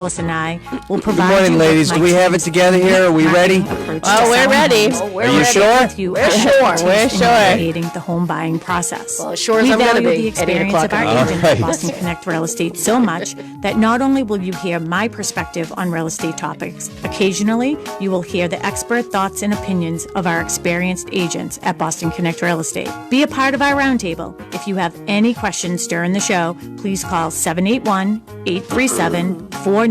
Wallace and I will provide. Good morning, ladies. Do we have it together here? Are we ready? Oh, we're ready. Are you sure? We're sure. We're sure. Creating the home buying process. Well, sure as we I'm going to value be the experience of our All agent right. at Boston Connect Real Estate so much that not only will you hear my perspective on real estate topics, occasionally you will hear the expert thoughts and opinions of our experienced agents at Boston Connect Real Estate. Be a part of our roundtable. If you have any questions during the show, please call 781-837-4900.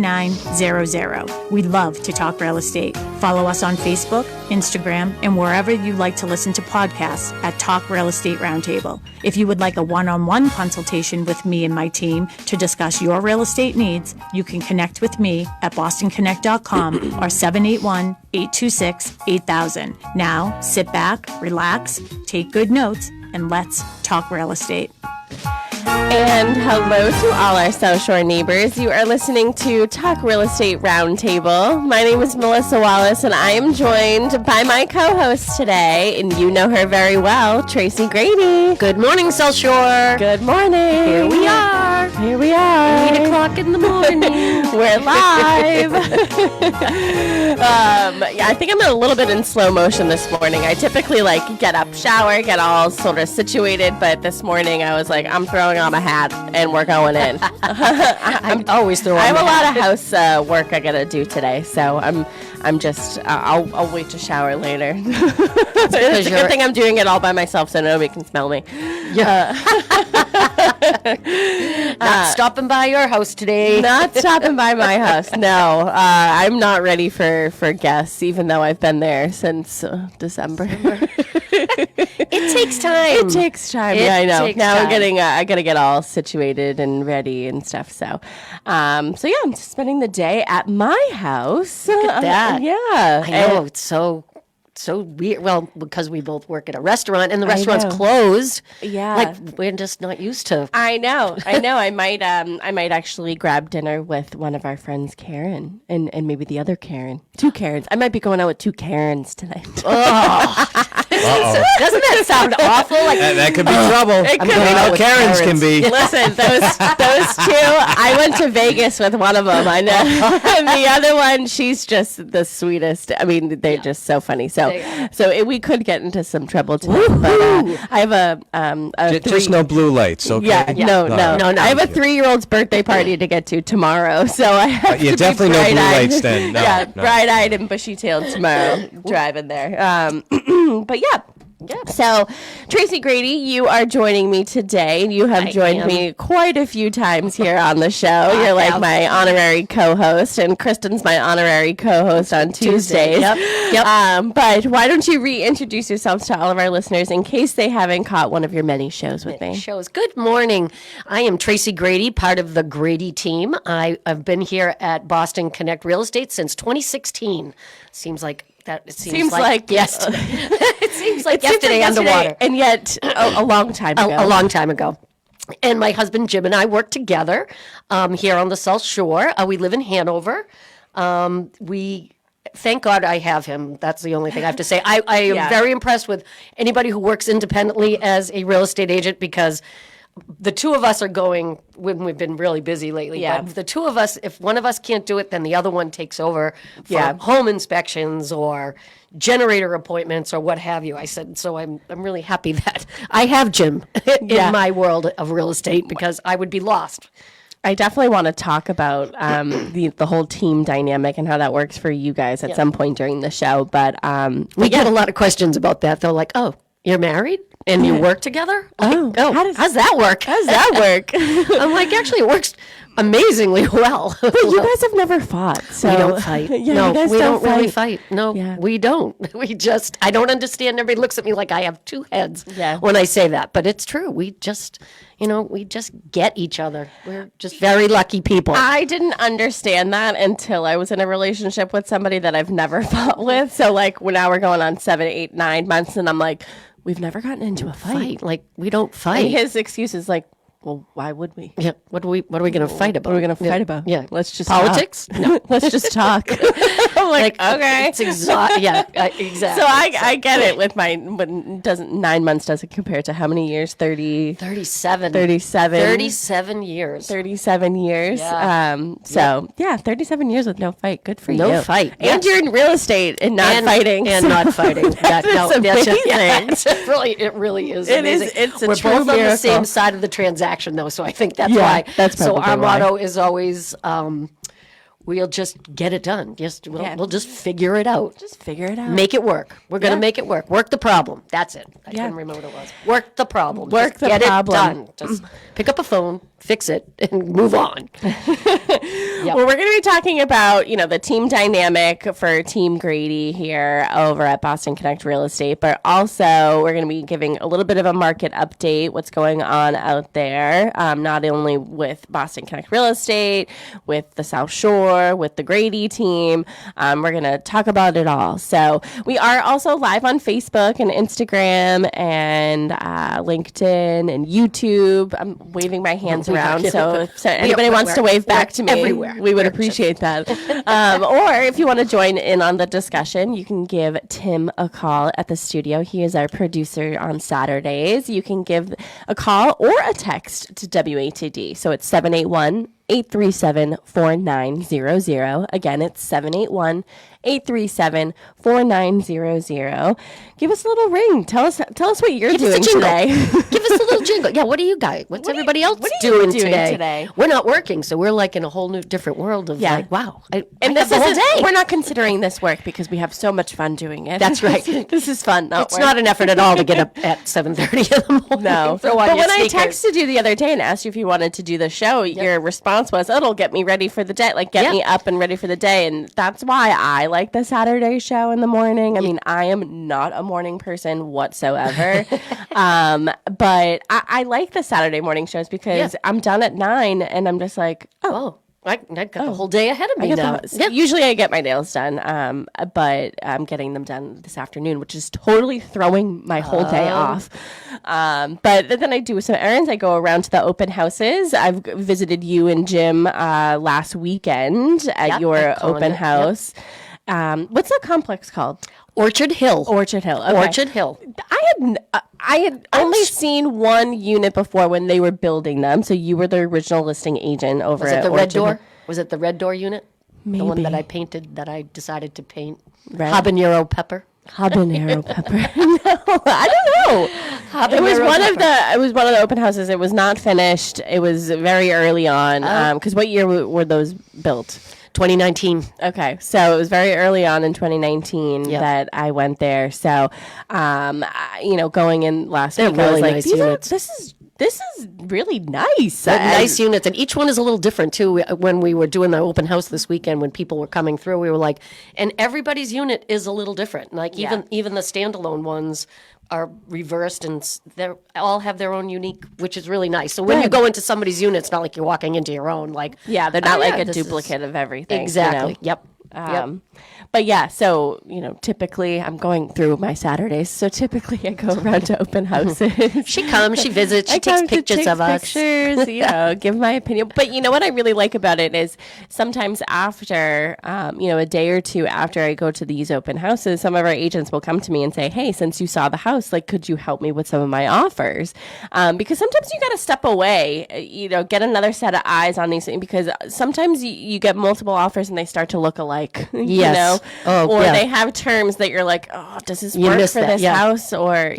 We love to talk real estate. Follow us on Facebook, Instagram, and wherever you like to listen to podcasts at Talk Real Estate Roundtable. If you would like a one-on-one consultation with me and my team to discuss your real estate needs, you can connect with me at bostonconnect.com or 781-826-8000. Now, sit back, relax, take good notes, and let's talk real estate. And hello to all our South Shore neighbors. You are listening to Talk Real Estate Roundtable. My name is Melissa Wallace, and I am joined by my co-host today, and you know her very well, Tracy Grady. Good morning, South Shore. Good morning. Here we are. Here we are. 8 o'clock in the morning. We're live. Yeah, I think I'm a little bit in slow motion this morning. I typically get up, shower, get all sort of situated, but this morning I was like, I'm throwing on a hat and we're going in. I'm always throwing. I have a lot of house work I gotta do today, so I'm just I'll wait to shower later. It's a good thing I'm doing it all by myself, so nobody can smell me. Yeah. Not stopping by your house today. Not stopping by my house. No, I'm not ready for guests, even though I've been there since December. It takes time. It takes time. It Yeah, I know. takes Now time. I'm getting. I gotta get all situated and ready and stuff. So yeah, I'm just spending the day at my house. Look at that. Yeah, I know. It's so weird. Well, because we both work at a restaurant and the restaurant's know. closed. Yeah. Like we're just not used to. I know. I might actually grab dinner with one of our friends, Karen, and maybe the other Karen. Two Karens. I might be going out with two Karens tonight. Doesn't that sound awful? Like That could be trouble. It could be. How Karens can be. Listen, those two. I went to Vegas with one of them. I know, and the other one, she's just the sweetest. I mean, they're just so funny. So we could get into some trouble tonight. But I have a Just no blue lights, okay? Yeah, no. No. I have a 3-year-old's birthday party to get to tomorrow, so I have to definitely be no blue bright-eyed. lights then. No, yeah, no. bright-eyed and bushy-tailed tomorrow, driving there. But yeah. So, Tracy Grady, you are joining me today. You have joined me quite a few times here on the show. You're like my honorary co-host, and Kristen's my honorary co-host on Tuesdays. Yep. But why don't you reintroduce yourselves to all of our listeners in case they haven't caught one of your many shows with me? Good morning. I am Tracy Grady, part of the Grady team. I've been here at Boston Connect Real Estate since 2016. Seems like yesterday. It seems like yesterday underwater. And yet a long time ago. A long time ago. And my husband Jim and I work together here on the South Shore. We live in Hanover. Thank God I have him. That's the only thing I have to say. I am very impressed with anybody who works independently as a real estate agent, because the two of us are going when we've been really busy lately. Yeah. But the two of us, if one of us can't do it, then the other one takes over for home inspections or generator appointments or what have you. I said, so I'm really happy that I have Jim in my world of real estate, because I would be lost. I definitely want to talk about the whole team dynamic and how that works for you guys at some point during the show. But we get a lot of questions about that. They're like, oh, you're married and you work together? Like, how's that work? How does that work? I'm like, actually, it works amazingly well. But you guys have never fought. So. We don't fight. Yeah, no, you guys we don't really fight. fight. No, we don't. I don't understand. Everybody looks at me like I have two heads when I say that. But it's true. We just get each other. We're just very lucky people. I didn't understand that until I was in a relationship with somebody that I've never fought with. So now we're going on 7, 8, 9 months, and I'm like, we've never gotten into a fight. Like, we don't fight. And his excuse is like, Well, why would we? Yeah. What are we going to fight about? What are we going to fight about? Yeah. Let's just politics. Talk. No, let's just talk. I'm like, okay. It's yeah, exactly. So I get it with but 9 months doesn't compare to how many years? 37 years. 37 years. Yeah. So yeah, 37 years with no fight. Good for you. No fight. And you're in real estate and not fighting. And not fighting. That's amazing. It really is It amazing. It's a We're true both on the miracle. same side of the transaction, though, so I think that's Yeah, why. that's so probably our why. motto is always, we'll just get it done. We'll just figure it out. Just figure it out. Make it work. We're going to make it work. Work the problem. That's it. I Yeah. couldn't remember what it was. Work the problem. Work Just the get problem. it done. Just pick up a phone, fix it, and move on. Well, we're going to be talking about, the team dynamic for Team Grady here over at Boston Connect Real Estate, but also we're going to be giving a little bit of a market update, what's going on out there, not only with Boston Connect Real Estate, with the South Shore, with the Grady team. We're going to talk about it all. So we are also live on Facebook and Instagram and LinkedIn and YouTube. I'm waving my hands around, so if anybody wants to wave back to me, everywhere. we would appreciate that. Or if you want to join in on the discussion, you can give Tim a call at the studio. He is our producer on Saturdays. You can give a call or a text to WATD. So it's 781-837-4900. Again, it's 781-837-4900. Give us a little ring. Tell us what you're doing today. Give us a little jingle. Yeah, what do you guys? What's everybody else doing today? We're not working, so we're like in a whole new different world of like, wow. And this is we're not considering this work because we have so much fun doing it. That's right. This is fun. It's not an effort at all to get up at 7:30 in the morning. No. Throw on But your when I sneakers. texted you the other day and asked you if you wanted to do the show, your response was, it'll get me ready for the day, get me up and ready for the day. And that's why I like the Saturday show in the morning. I mean, I am not a morning person whatsoever. But I like the Saturday morning shows because I'm done at 9 and I'm just like, I got the whole day ahead of me now. Usually I get my nails done, but I'm getting them done this afternoon, which is totally throwing my whole day off. But then I do some errands. I go around to the open houses. I've visited you and Jim last weekend at your open house. What's that complex called? Orchard Hill. Orchard Hill. Okay. Orchard Hill. I had only seen one unit before when they were building them. So you were the original listing agent over Was it at the Orchard red door? Hill. Was it the red door unit? Maybe. The one that I painted, that I decided to paint. Red? Habanero pepper. Habanero pepper. No, I don't know. It was one of the open houses. It was not finished. It was very early on. Because what year were those built? 2019. Okay, so it was very early on in 2019 that I went there. So, going in last week, I was like, nice units. this is really nice. Nice units, and each one is a little different too. When we were doing the open house this weekend, when people were coming through, we were like, and everybody's unit is a little different. Like even the standalone ones are reversed, and they all have their own unique, which is really nice. So when you go into somebody's unit, it's not like you're walking into your own. Like they're not like a duplicate of everything. Exactly. Yep. But yeah, so, typically I'm going through my Saturdays. So typically I go around to open houses. She comes, she visits, she takes pictures of us. Give my opinion. But you know what I really like about it is sometimes after, a day or two after I go to these open houses, some of our agents will come to me and say, hey, since you saw the house, could you help me with some of my offers? Because sometimes you got to step away, get another set of eyes on these things, because sometimes you get multiple offers and they start to look alike, they have terms that you're like, oh, does this work for this house? Or,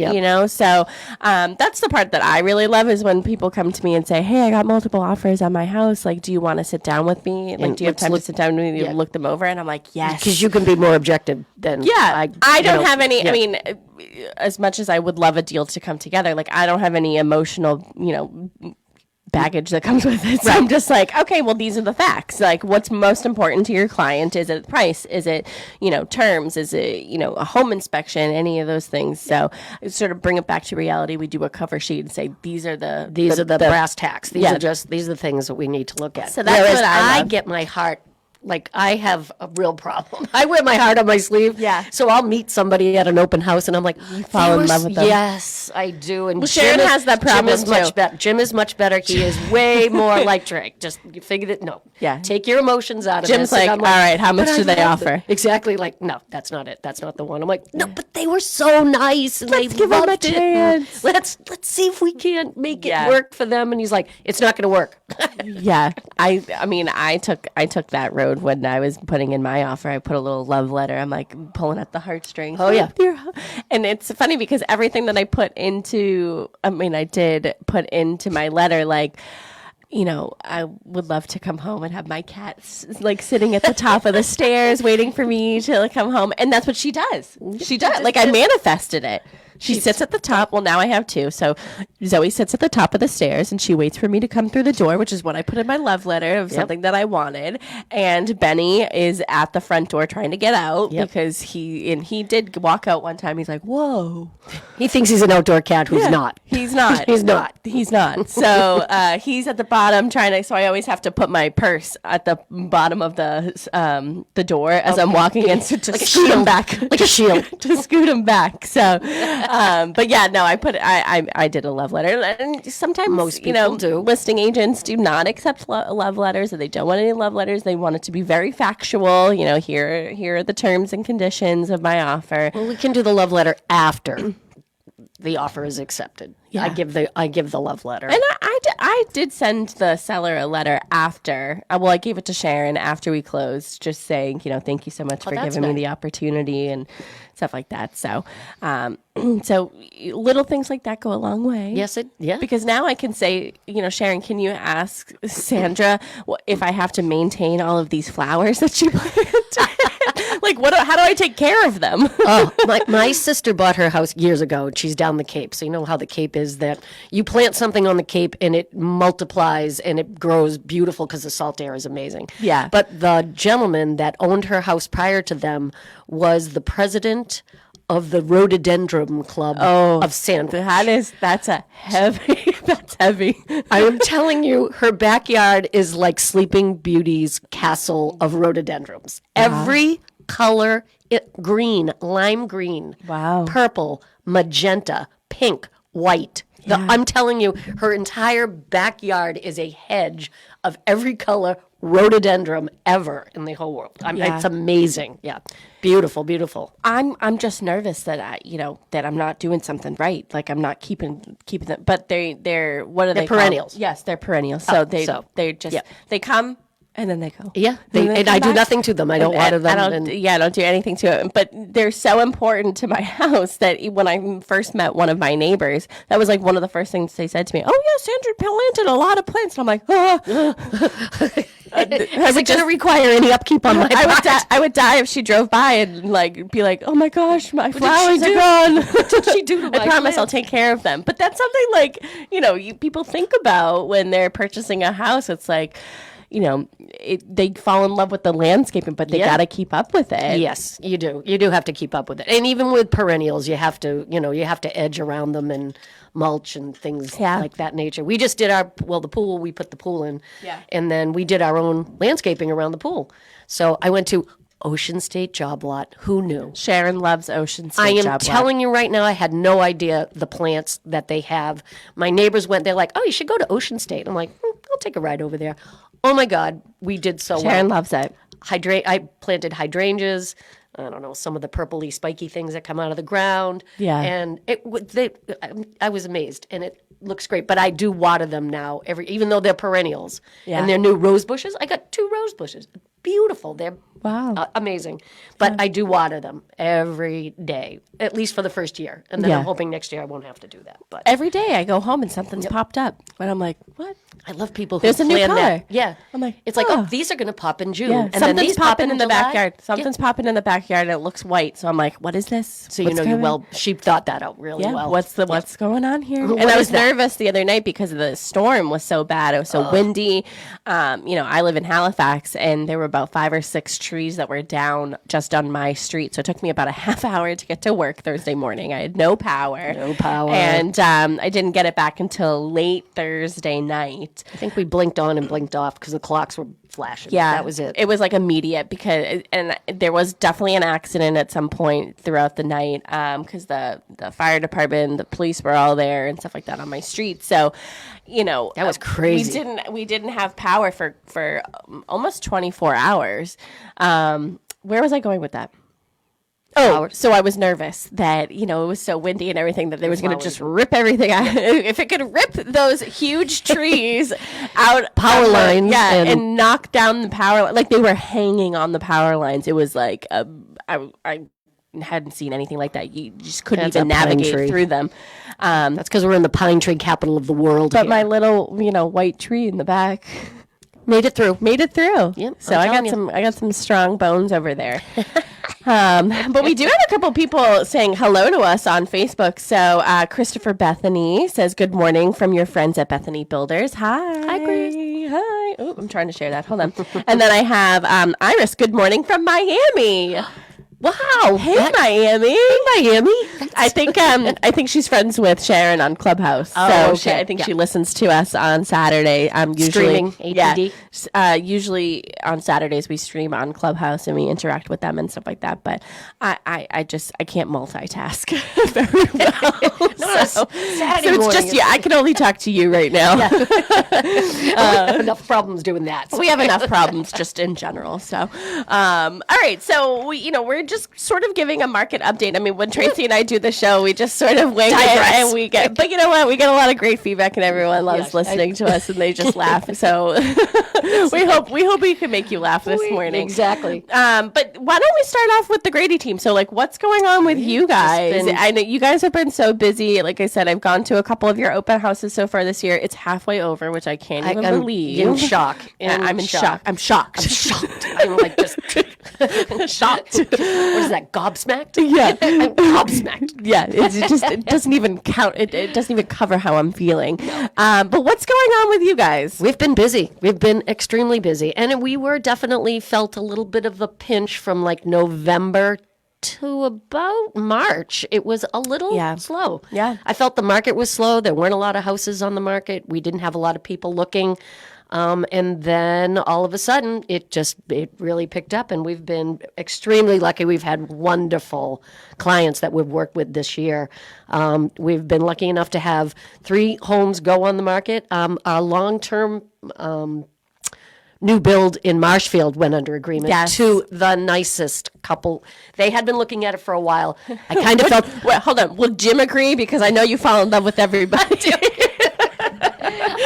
so that's the part that I really love is when people come to me and say, hey, I got multiple offers on my house. Do you want to sit down with me? Do you have time to sit down with me and look them over? And I'm like, yes. Because you can be more objective than I don't have any, I mean, as much as I would love a deal to come together, I don't have any emotional, baggage that comes with it. So I'm just like, okay, well, these are the facts. What's most important to your client? Is it price? Is it, terms? Is it, a home inspection? Any of those things. So I sort of bring it back to reality. We do a cover sheet and say, these are the brass tacks. These are the things that we need to look at. So that's what I get my heart Like, I have a real problem. I wear my heart on my sleeve. Yeah. So I'll meet somebody at an open house, and I'm like, you fall in love with them. Yes, I do. And Sharon has that problem, Jim is much better. Jim is much better. He is way more like Drake. Just you figure that, no. Yeah. Take your emotions out of Jim's this. like, all right, how much do they offer? Exactly. Like, no, that's not it. That's not the one. I'm like, no, but they were so nice. And Let's they give them a loved it. chance. Let's see if we can't make it work for them. And he's like, it's not going to work. Yeah. I mean, I took that road when I was putting in my offer. I put a little love letter. I'm like pulling at the heartstrings. Oh, yeah. And it's funny because everything that I did put into my letter, like, you know, I would love to come home and have my cats like sitting at the top of the stairs waiting for me to come home. And that's what she does. She does. Like, I manifested it. She sits at the top. Well, now I have two. So Zoe sits at the top of the stairs and she waits for me to come through the door, which is what I put in my love letter of something that I wanted. And Benny is at the front door trying to get out because he did walk out one time. He's like, whoa. He thinks he's an outdoor cat who's not. He's not. He's not. He's not. So he's at the bottom so I always have to put my purse at the bottom of the door as I'm walking in to like scoot him back. Like a shield. To scoot him back. So, but yeah, no, I did a love letter. And sometimes, most people do. Listing agents do not accept love letters, or they don't want any love letters. They want it to be very factual. You know, here are the terms and conditions of my offer. Well, we can do the love letter after the offer is accepted. Yeah. I give the love letter. And I did send the seller a letter after. Well, I gave it to Sharon after we closed, just saying, you know, thank you so much for giving me the opportunity and stuff like that. So, so little things like that go a long way. Yes, Because now I can say, you know, Sharon, can you ask Sandra if I have to maintain all of these flowers that she planted? Like, how do I take care of them? Oh, my sister bought her house years ago. She's down the Cape. So you know how the Cape is, that you plant something on the Cape and it multiplies and it grows beautiful because the salt air is amazing. Yeah. But the gentleman that owned her house prior to them was the president of the Rhododendron Club of Sandwich. That's heavy. I am telling you, her backyard is like Sleeping Beauty's castle of rhododendrons. Every color, green, lime green, purple, magenta, pink, white. I'm telling you, her entire backyard is a hedge of every color rhododendron ever in the whole world. It's amazing. Yeah. Beautiful, beautiful. I'm just nervous that I'm not doing something right. Like, I'm not keeping them. But they're what are they perennials? Called? Yes, they're perennials. So they come and then they go. Yeah, and I do nothing to them. I don't water them. I don't do anything to it. But they're so important to my house that when I first met one of my neighbors, that was like one of the first things they said to me. Oh yeah, Sandra planted a lot of plants. And I'm like, is it going to require any upkeep on my part? I would die if she drove by and like be like, oh my gosh, my flowers are gone. What did she do to my I promise I'll take care of them. But that's something like, people think about when they're purchasing a house. It's like, they fall in love with the landscaping, but they got to keep up with it. Yes, you do. You do have to keep up with it. And even with perennials, you have to edge around them and mulch and things like that nature. We just did the pool, we put the pool in. Yeah. And then we did our own landscaping around the pool. So I went to Ocean State Job Lot. Who knew? Sharon loves Ocean State Job Lot. I am telling you right now, I had no idea the plants that they have. My neighbors went, they're like, oh, you should go to Ocean State. I'm like, I'll take a ride over there. Oh my God, we did so well. Sharon loves it. I planted hydrangeas. I don't know, some of the purpley spiky things that come out of the ground. Yeah. And I was amazed, and it looks great. But I do water them now, even though they're perennials. Yeah. And they're new rose bushes. I got 2 rose bushes. Beautiful. They're amazing. But I do water them every day, at least for the first year. And then I'm hoping next year I won't have to do that. But every day I go home and something's popped up. And I'm like, what? I love people who There's a new color. That. Yeah. I'm like, it's like, these are going to pop in June. Yeah. And something's then these popping in the July. backyard. Something's popping in the backyard and it looks white. So I'm like, what is this? So she thought that out really well. What's going on here? And I was nervous the other night because the storm was so bad. It was so windy. I live in Halifax and there were about 5 or 6 trees that were down just on my street. So it took me about a half hour to get to work Thursday morning. I had no power. And I didn't get it back until late Thursday night. I think we blinked on and blinked off because the clocks were flashing. Yeah, that was it. It was like immediate and there was definitely an accident at some point throughout the night because the fire department, the police were all there and stuff like that on my street. So, that was crazy. We didn't have power for almost 24 hours. Where was I going with that? Oh, so I was nervous that, it was so windy and everything that they was going to just rip everything out. If it could rip those huge trees out. Power lines. Yeah, and knock down the power. Like they were hanging on the power lines. It was like, I hadn't seen anything like that. You just couldn't even navigate through them. That's because we're in the pine tree capital of the world. But my little, white tree in the back made it through. Yep. So I got some strong bones over there. But we do have a couple people saying hello to us on Facebook. So Christopher Bethany says, good morning from your friends at Bethany Builders. Hi, Chris. Hi. Oh, I'm trying to share that. Hold on. And then I have Iris. Good morning from Miami. Wow! Hey, Miami! Hey, Miami! I think she's friends with Sharon on Clubhouse. Oh, so okay. I think she listens to us on Saturday. Usually, streaming APD. Yeah. Usually on Saturdays we stream on Clubhouse and we interact with them and stuff like that. But I can't multitask very well. So it's just I can only talk to you right now. Yeah. We have enough problems doing that. So. We have enough problems just in general. So, all right. So we're just sort of giving a market update. I mean, when Tracy and I do the show, we just sort of wing it and we get, but you know what? We get a lot of great feedback and everyone loves listening to us and they just laugh. So we hope we can make you laugh this morning. Exactly. But why don't we start off with the Grady team? So like, what's going on with you guys? I know you guys have been so busy. Like I said, I've gone to a couple of your open houses so far this year. It's halfway over, which I can't even believe. In shock. I'm in shock. I'm shocked. I'm like just shocked. What is that? Gobsmacked? Yeah, I'm gobsmacked. Yeah, it doesn't even count. It doesn't even cover how I'm feeling. But what's going on with you guys? We've been busy. We've been extremely busy, and we were definitely felt a little bit of a pinch from like November to about March. It was a little slow. Yeah, I felt the market was slow. There weren't a lot of houses on the market. We didn't have a lot of people looking. And then all of a sudden, it really picked up, and we've been extremely lucky. We've had wonderful clients that we've worked with this year. We've been lucky enough to have 3 homes go on the market. Our long-term new build in Marshfield went under agreement to the nicest couple. They had been looking at it for a while. I kind of felt... Well, hold on. Will Jim agree? Because I know you fall in love with everybody.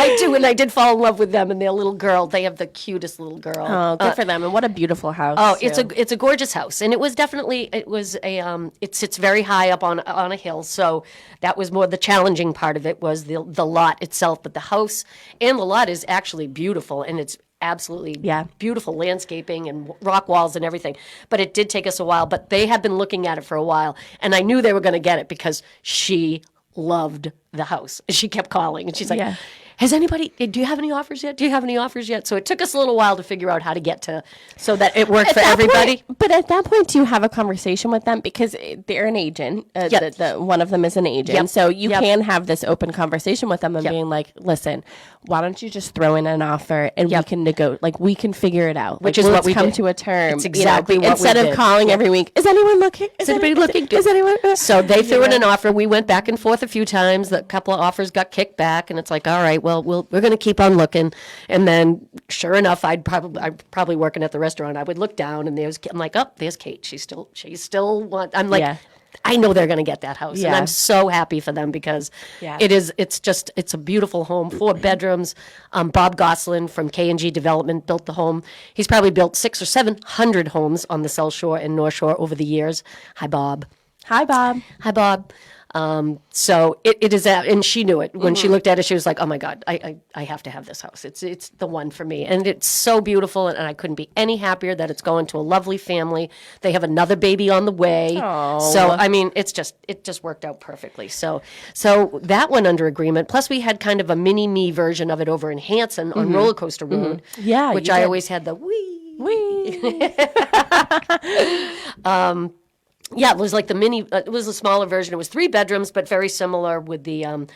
I do, and I did fall in love with them and their little girl. They have the cutest little girl. Oh, good for them! And what a beautiful house. Oh, it's a gorgeous house, and it sits very high up on a hill. So that was more the challenging part of it was the lot itself, but the house and the lot is actually beautiful, and it's absolutely beautiful landscaping and rock walls and everything. But it did take us a while. But they had been looking at it for a while, and I knew they were going to get it because she loved the house. She kept calling, and she's like, do you have any offers yet? Do you have any offers yet? So it took us a little while to figure out how to get to so that it worked for everybody. But at that point, do you have a conversation with them? Because they're an agent. One of them is an agent. Yep. So you can have this open conversation with them and being like, listen, why don't you just throw in an offer and we can negotiate, like we can figure it out. Which is what we come to a term. It's exactly what instead we of did. calling every week, is anyone looking? Is anybody looking? Is anyone? So they threw in an offer. We went back and forth a few times. A couple of offers got kicked back, and it's like, all right, well, we're going to keep on looking. And then, sure enough, I'm probably working at the restaurant. I would look down, and I'm like, oh, there's Kate. She's still want. I'm like, I know they're going to get that house, and I'm so happy for them because it's a beautiful home, 4 bedrooms. Bob Goslin from K&G Development built the home. He's probably built 600 or 700 homes on the South Shore and North Shore over the years. Hi, Bob. Hi, Bob. Hi, Bob. So it is that, and she knew it when she looked at it. She was like, "Oh my God, I have to have this house. It's the one for me." And it's so beautiful, and I couldn't be any happier that it's going to a lovely family. They have another baby on the way. Aww. So I mean, it just worked out perfectly. So that went under agreement. Plus, we had kind of a mini me version of it over in Hanson on Roller Coaster Road. Yeah, which I always had the wee. Yeah, it was like the mini. It was a smaller version. It was 3 bedrooms, but very similar with the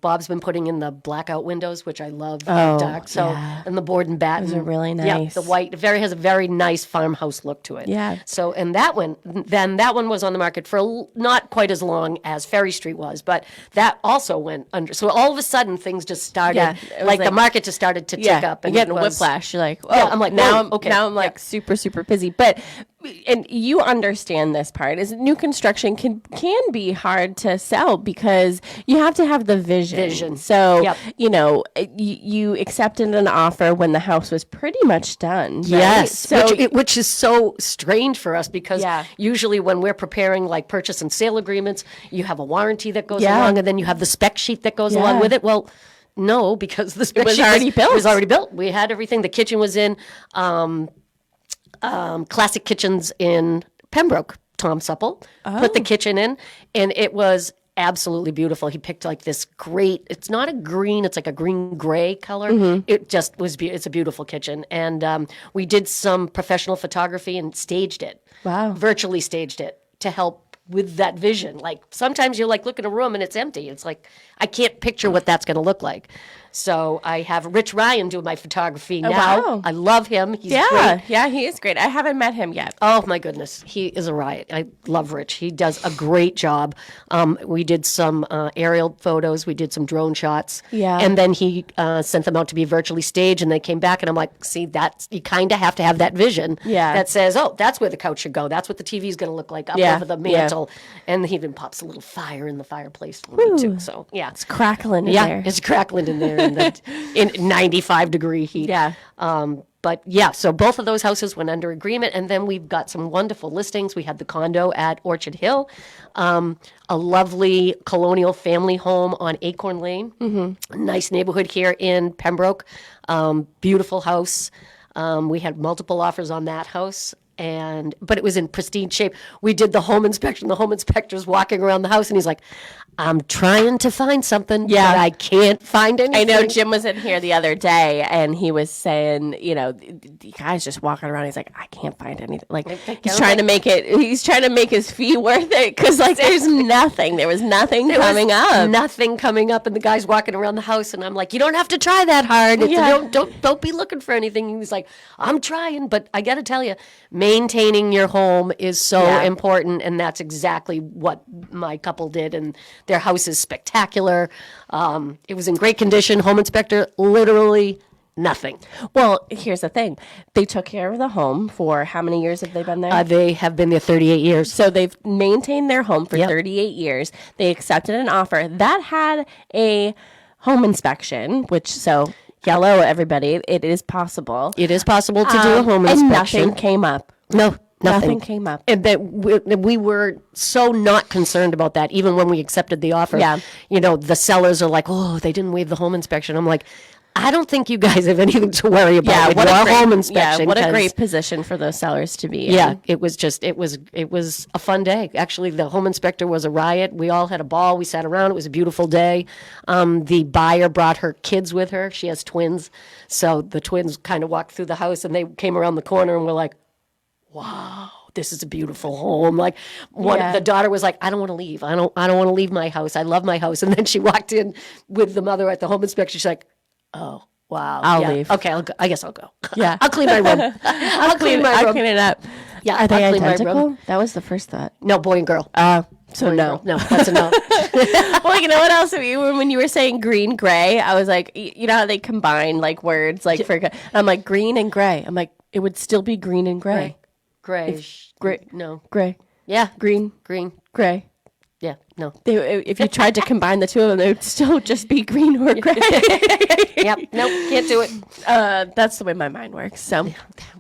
Bob's been putting in the blackout windows, which I love. Oh, dark. So and the board and batten. Those are really nice. Yeah, the white has a very nice farmhouse look to it. Yeah. So and that one was on the market for not quite as long as Ferry Street was, but that also went under. So all of a sudden things just started. Yeah, like the market just started to tick up. And you're getting whiplash. You're like, I'm like, now okay. I'm like super, super busy. But and you understand this part is new construction can be hard to sell because you have to have the vision. So you accepted an offer when the house was pretty much done. Right? Yes, so which is so strange for us because usually when we're preparing like purchase and sale agreements, you have a warranty that goes along, and then you have the spec sheet that goes along with it. Well, no, because the spec sheet was already built. We had everything. The kitchen was in. Classic Kitchens in Pembroke. Tom Supple put the kitchen in, and it was absolutely beautiful. He picked like this great, it's not a green, it's like a green gray color. It just was, it's a beautiful kitchen. And we did some professional photography and staged it. Wow. Virtually staged it to help with that vision. Like sometimes you like look at a room and it's empty. It's like, I can't picture what that's going to look like. So I have Rich Ryan do my photography now. Wow. I love him. He's great. Yeah, he is great. I haven't met him yet. Oh, my goodness. He is a riot. I love Rich. He does a great job. We did some aerial photos. We did some drone shots. Yeah. And then he sent them out to be virtually staged, and they came back, and I'm like, see, that's you kind of have to have that vision that says, oh, that's where the couch should go. That's what the TV is going to look like up over the mantle. And he even pops a little fire in the fireplace for me, too. So, yeah. It's crackling in there. Yeah, it's crackling in there. In 95-degree heat. Yeah. But yeah, so both of those houses went under agreement, and then we've got some wonderful listings. We had the condo at Orchard Hill, a lovely colonial family home on Acorn Lane, a nice neighborhood here in Pembroke, beautiful house. We had multiple offers on that house. But it was in pristine shape. We did the home inspection. The home inspector's walking around the house, and he's like, I'm trying to find something, but I can't find anything. I know Jim was in here the other day, and he was saying, the guy's just walking around. He's like, I can't find anything. Like, he's trying to make his fee worth it, because, like, there's nothing. There was nothing coming up. Nothing coming up, and the guy's walking around the house, and I'm like, you don't have to try that hard. Don't be looking for anything. He was like, I'm trying, but I got to tell you, maintaining your home is so important, and that's exactly what my couple did, and their house is spectacular. It was in great condition. Home inspector, literally nothing. Well, here's the thing. They took care of the home for how many years have they been there? They have been there 38 years. So they've maintained their home for 38 years. They accepted an offer that had a home inspection, hello, everybody. It is possible. It is possible to do a home inspection. And nothing came up. No. Nothing came up. And that we were so not concerned about that, even when we accepted the offer. Yeah. The sellers are like, oh, they didn't waive the home inspection. I'm like, I don't think you guys have anything to worry about with your home inspection. Yeah, what a great position for those sellers to be in. Yeah, it was a fun day. Actually, the home inspector was a riot. We all had a ball. We sat around. It was a beautiful day. The buyer brought her kids with her. She has twins. So the twins kind of walked through the house, and they came around the corner and were like, wow, this is a beautiful home. Like the daughter was like, I don't want to leave. I don't want to leave my house. I love my house. And then she walked in with the mother at the home inspection. She's like, oh, wow. I'll leave. Okay, I guess I'll go. Yeah. I'll clean my room. I'll clean it up. Yeah, are they identical? That was the first thought. No, boy and girl. So no. No, that's a no. Well, you know what else? When you were saying green, gray, I was like, you know how they combine like words like for. And I'm like green and gray. I'm like, it would still be green and gray. Gray. Gray. No. Gray. Yeah. Green. Gray. Yeah. No. If you tried to combine the two of them, they would still just be green or gray. Yep. Nope. Can't do it. That's the way my mind works. So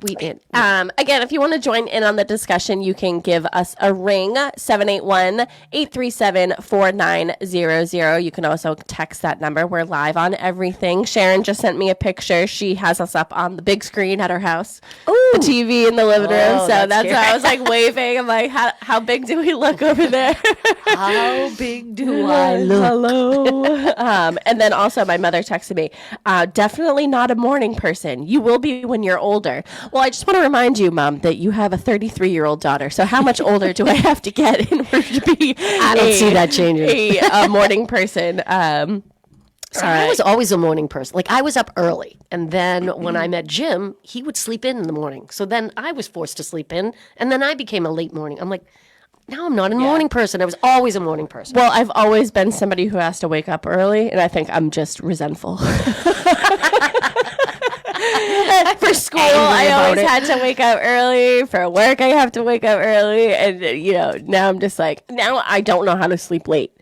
we did. Again, if you want to join in on the discussion, you can give us a ring, 781-837-4900. You can also text that number. We're live on everything. Sharon just sent me a picture. She has us up on the big screen at her house. Ooh. The TV in the living room. So that's why I was like waving. I'm like, how big do we look over there? How How big do I look? Hello. And then also my mother texted me, definitely not a morning person. You will be when you're older. Well, I just want to remind you, Mom, that you have a 33-year-old daughter. So how much older do I have to get in order to be I don't see that changing. a morning person? So I was always a morning person. Like, I was up early. And then when I met Jim, he would sleep in the morning. So then I was forced to sleep in. And then I became a late morning. I'm like, now I'm not a morning person. I was always a morning person. Well, I've always been somebody who has to wake up early. And I think I'm just resentful. For school, I always had to wake up early. For work, I have to wake up early. And, now I'm just like, now I don't know how to sleep late.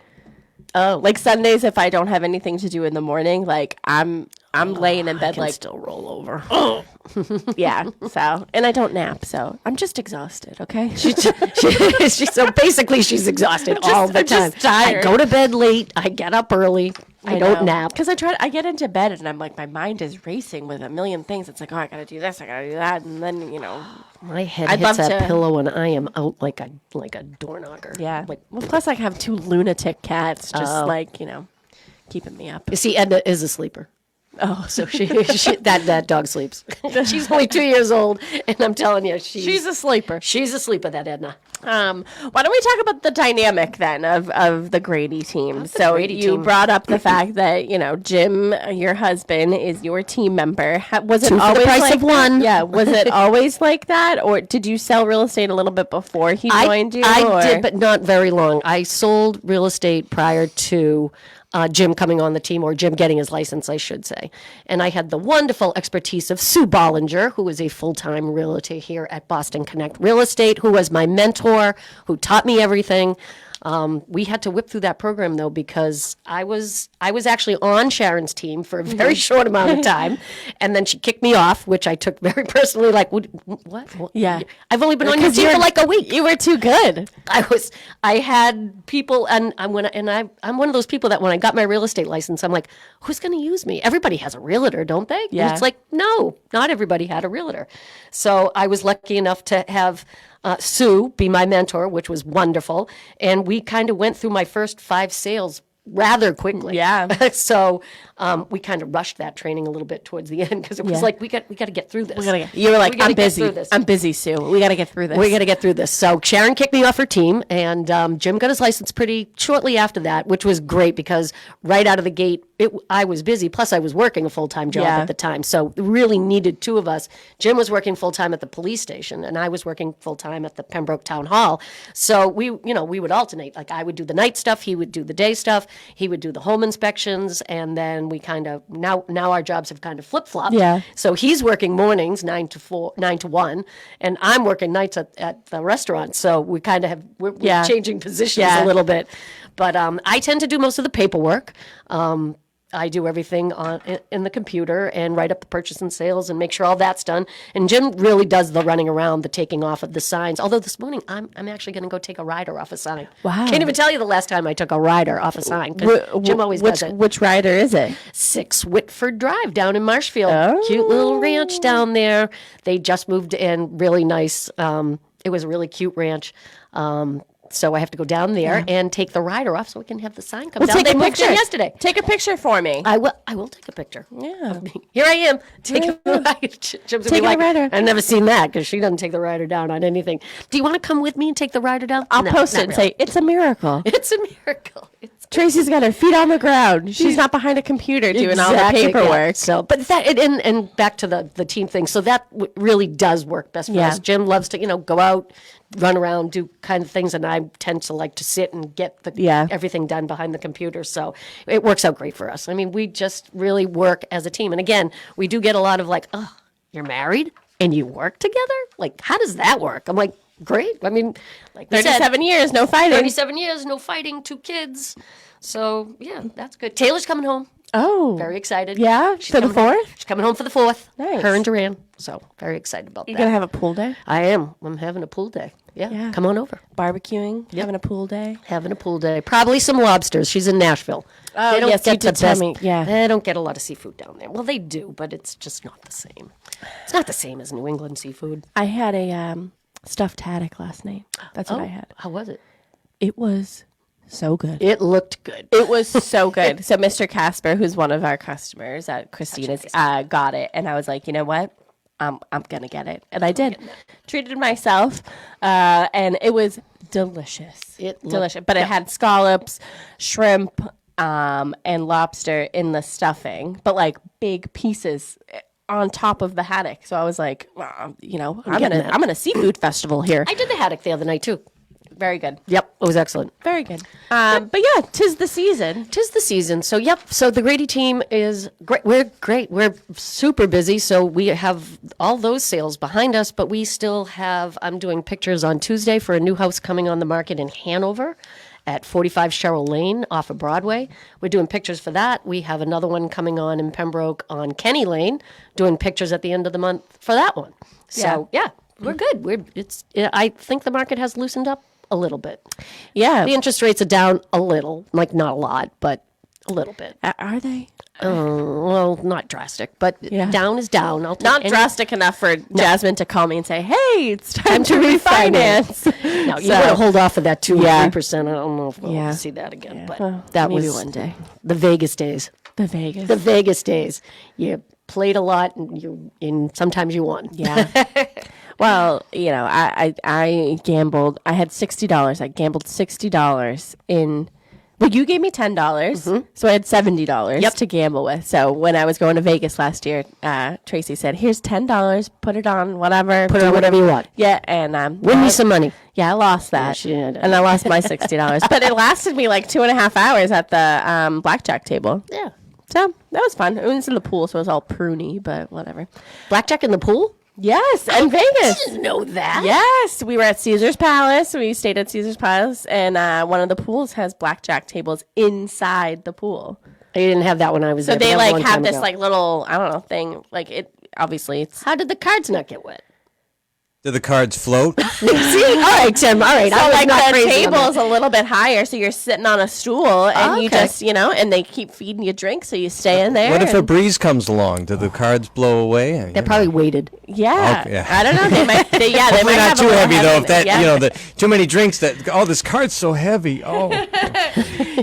Oh, like Sundays, if I don't have anything to do in the morning, like I'm laying in bed, I can like still roll over. Yeah. So, and I don't nap, so I'm just exhausted. Okay. So basically, she's exhausted all the time. Just tired. I go to bed late. I get up early. I don't nap because I get into bed and I'm like, my mind is racing with a million things. It's like, oh, I gotta do this, I gotta do that, and then my head hits that pillow and I am out like a door knocker. Yeah. Well, plus I have 2 lunatic cats, just keeping me up. You see, Edna is a sleeper. Oh, so she that dog sleeps. She's only 2 years old, and I'm telling you, she's a sleeper. She's a sleeper, that Edna. Why don't we talk about the dynamic then of the Grady team? So you brought up the fact that Jim, your husband, is your team member. Was it always the price like of one? Yeah. Was it always like that, or did you sell real estate a little bit before he joined you? I did, but not very long. I sold real estate prior to Jim coming on the team, or Jim getting his license, I should say. And I had the wonderful expertise of Sue Bollinger, who is a full-time realtor here at Boston Connect Real Estate, who was my mentor, who taught me everything. We had to whip through that program, though, because I was actually on Sharon's team for a very short amount of time, and then she kicked me off, which I took very personally. Like, what? Yeah, I've only been on your team for like a week. You were too good. I had people, and I'm one of those people that when I got my real estate license, I'm like, who's going to use me? Everybody has a realtor, don't they? Yeah. And it's like, no, not everybody had a realtor. So I was lucky enough to have Sue be my mentor, which was wonderful. And we kind of went through my first 5 sales rather quickly. Yeah. So we kind of rushed that training a little bit towards the end because it was like, we got to get through this. You were like, I'm busy. I'm busy, Sue. We got to get through this. We got to get through this. So Sharon kicked me off her team, and Jim got his license pretty shortly after that, which was great because right out of the gate, I was busy. Plus, I was working a full-time job at the time, so really needed 2 of us. Jim was working full-time at the police station, and I was working full-time at the Pembroke Town Hall. So we would alternate. Like, I would do the night stuff, he would do the day stuff, he would do the home inspections, and then we kind of now our jobs have kind of flip-flopped. Yeah. So he's working mornings 9 to 1, and I'm working nights at the restaurant. So we kind of we're changing positions a little bit. But I tend to do most of the paperwork. I do everything in the computer and write up the purchase and sales and make sure all that's done. And Jim really does the running around, the taking off of the signs. Although this morning I'm actually going to go take a rider off a sign. Wow! Can't even tell you the last time I took a rider off a sign. Jim always does it. Which rider is it? 6 Whitford Drive down in Marshfield. Oh. Cute little ranch down there. They just moved in. Really nice. It was a really cute ranch. So I have to go down there and take the rider off so we can have the sign come down. Take a picture yesterday. Take a picture for me. I will take a picture. Yeah. Here I am. Taking the rider. Jim's Taking the rider. I've never seen that because she doesn't take the rider down on anything. Do you want to come with me and take the rider down? I'll post it and say, it's a miracle. It's a miracle. Tracy's got her feet on the ground. She's not behind a computer doing all the paperwork. Yeah. So, but that and back to the team thing. So that really does work best for us. Jim loves to go out, run around, do kind of things, and I tend to like to sit and get everything done behind the computer. So it works out great for us. I mean, we just really work as a team. And again, we do get a lot of like, oh, you're married and you work together? Like, how does that work? I'm like, great. I mean, like 37 years, no fighting. 37 years, no fighting, 2 kids. So, yeah, that's good. Taylor's coming home. Oh. Very excited. Yeah? For the 4th? She's coming home for the 4th. Nice. Her and Duran. So, very excited about that. You going to have a pool day? I am. I'm having a pool day. Yeah. Come on over. Barbecuing? Having a pool day? Having a pool day. Probably some lobsters. She's in Nashville. Oh, they don't yes, get you did the tell best, me. Yeah. They don't get a lot of seafood down there. Well, they do, but it's just not the same. It's not the same as New England seafood. I had a stuffed haddock last night. That's what I had. How was it? It was so good. It looked good. It was so good. So Mr. Casper, who's one of our customers at Christina's, got it. And I was like, you know what? I'm going to get it. And I did. Treated myself. And it was delicious. Delicious. But it had scallops, shrimp, and lobster in the stuffing. But like big pieces on top of the haddock. So I was like, I'm gonna seafood festival here. I did the haddock the other night too. Very good. Yep, it was excellent. Very good. But yeah, 'tis the season. 'Tis the season. So so the Grady team is great. We're great. We're super busy. So we have all those sales behind us, but we still have. I'm doing pictures on Tuesday for a new house coming on the market in Hanover at 45 Sherrill Lane off of Broadway. We're doing pictures for that. We have another one coming on in Pembroke on Kenny Lane, doing pictures at the end of the month for that one. So yeah, we're good. I think the market has loosened up a little bit. Yeah. The interest rates are down a little, like not a lot, but a little bit. Are they? Well, not drastic, but down is down. I'll take Not drastic enough for Jasmine to call me and say, hey, it's time to refinance. No, you want to hold off of that 2 or 3%. I don't know if we'll see that again, but that maybe was one day. The Vegas days. The Vegas days. You played a lot and sometimes you won. Yeah. Well, I gambled. I had $60. I gambled $60 in. Well, you gave me $10, so I had $70 to gamble with. So when I was going to Vegas last year, Tracy said, "Here's $10. Put it on whatever. Put it on whatever you want." Yeah, and win me some money. Yeah, I lost that, and I lost my $60. But it lasted me like 2.5 hours at the blackjack table. Yeah. So that was fun. It was in the pool, so it was all pruny, but whatever. Blackjack in the pool? Yes, in Vegas. I didn't know that. Yes, we were at Caesar's Palace. We stayed at Caesar's Palace, and one of the pools has blackjack tables inside the pool. I didn't have that when I was there. So they like have this like little, I don't know, thing. Like it, obviously it's. How did the cards not get wet? Do the cards float? See? All right, Tim. All right. So like the table's a little bit higher, so you're sitting on a stool, and you just, and they keep feeding you drinks, so you stay in there. What if a breeze comes along? Do the cards blow away? They're probably weighted. Yeah. Okay. I don't know. They might. They Hopefully might not have too a heavy though. If that, too many drinks. This card's so heavy. Oh.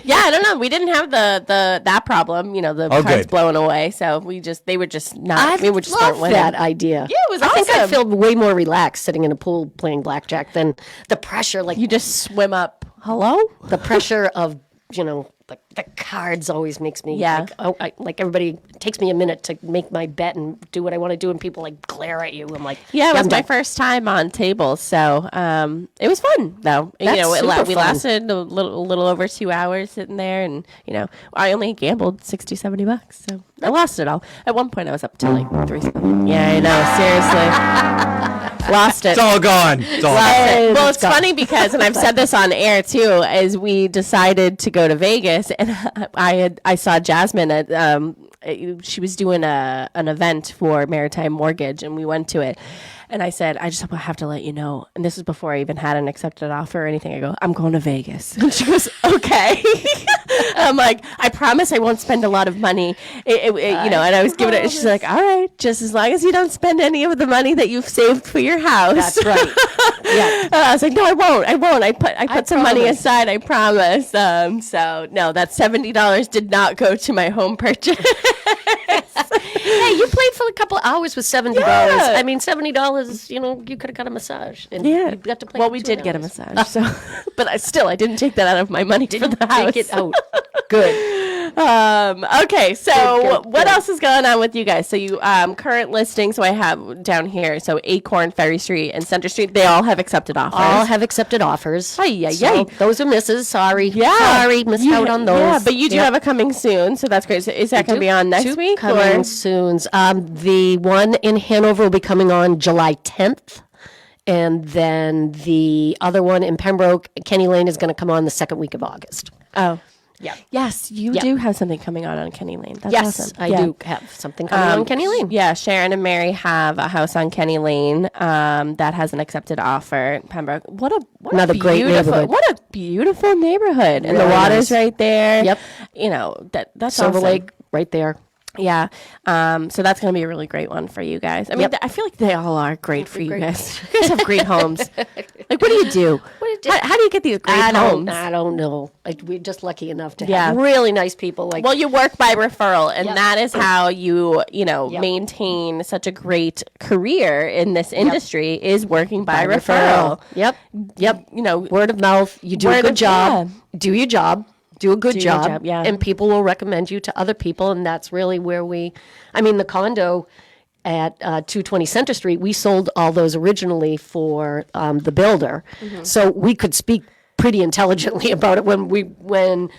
Yeah, I don't know. We didn't have that problem. The cards blowing away. So they were just not. We were just love that idea. Yeah, it was awesome. I think I feel way more relaxed sitting in a pool playing blackjack than the pressure. Like you just swim up. Hello? The pressure of the cards always makes me like everybody takes me a minute to make my bet and do what I want to do, and people like glare at you. I'm like, it was my first time on tables, so it was fun though. We lasted a little over 2 hours sitting there, and I only gambled $60-$70, so I lost it all. At one point, I was up to like $3. Yeah, I know, seriously. Lost it. It's all gone. It's all gone. Well, it's funny because, and I've said this on air too, as we decided to go to Vegas, and I saw Jasmine at she was doing an event for Maritime Mortgage, and we went to it. And I said, I just have to let you know. And this is before I even had an accepted offer or anything. I go, I'm going to Vegas. And she goes, okay. I'm like, I promise I won't spend a lot of money. And I was giving it. She's like, all right, just as long as you don't spend any of the money that you've saved for your house. That's right. Yeah. I was like, no, I won't. I put some money aside. I promise. So no, that $70 did not go to my home purchase. Hey, you played for a couple of hours with $70. Yeah. I mean, $70, you could have got a massage. And you got to play. Well, we did get a massage. So, but I didn't take that out of my money for the house. Take it out. Good. Okay, so good. What else is going on with you guys? So you current listings. So I have down here. So Acorn, Ferry Street, and Center Street. They all have accepted offers. All have accepted offers. So those are misses. Sorry. Yeah. Sorry, missed out on those. Yeah, but you do have a coming soon, so that's great. So is that going to be on next week? Coming soon. The one in Hanover will be coming on July 10th. And then the other one in Pembroke, Kenny Lane, is going to come on the second week of August. Oh. Yeah. Yes, you do have something coming on Kenny Lane. That's awesome. I do have something coming on Kenny Lane. Yeah, Sharon and Mary have a house on Kenny Lane that has an accepted offer. Pembroke. What another great neighborhood. What a beautiful neighborhood. And the water's right there. Yep. That's Silver awesome. Lake right there. Yeah. So that's going to be a really great one for you guys. I mean, I feel like they all are great for you guys. You guys have great homes. Like, what do you do? How do you get these great homes? I don't know. We're just lucky enough to have really nice people. Well, you work by referral, and that is how you maintain such a great career in this industry is working by referral. Yep. Word of mouth. You do a good job. Do your job. Do a good job. And people will recommend you to other people, and that's really where the condo at 220 Center Street, we sold all those originally for the builder. So we could speak pretty intelligently about it when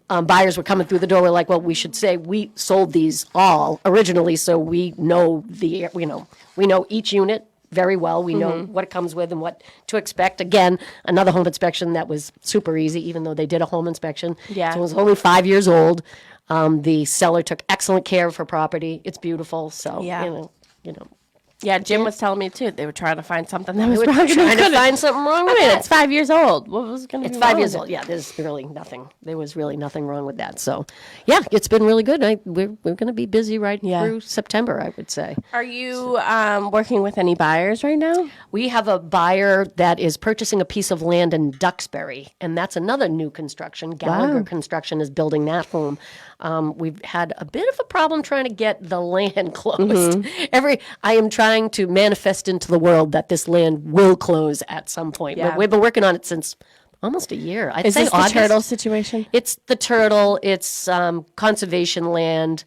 buyers were coming through the door. We're like, well, we should say we sold these all originally, so we know we know each unit very well. We know what it comes with and what to expect. Again, another home inspection that was super easy, even though they did a home inspection. Yeah. So it was only 5 years old. The seller took excellent care of her property. It's beautiful. So, Yeah, Jim was telling me too. They were trying to find something that was wrong. Trying to find something wrong with it's 5 years old. What was going to be? It's 5 years old. Yeah, there's really nothing. There was really nothing wrong with that. So, yeah, it's been really good. We're going to be busy through September, I would say. Are you working with any buyers right now? We have a buyer that is purchasing a piece of land in Duxbury, and that's another new construction. Gallagher Construction is building that home. We've had a bit of a problem trying to get the land closed. I am trying to manifest into the world that this land will close at some point. Yeah. We've been working on it since almost a year. Is this the turtle situation? It's the turtle. It's conservation land.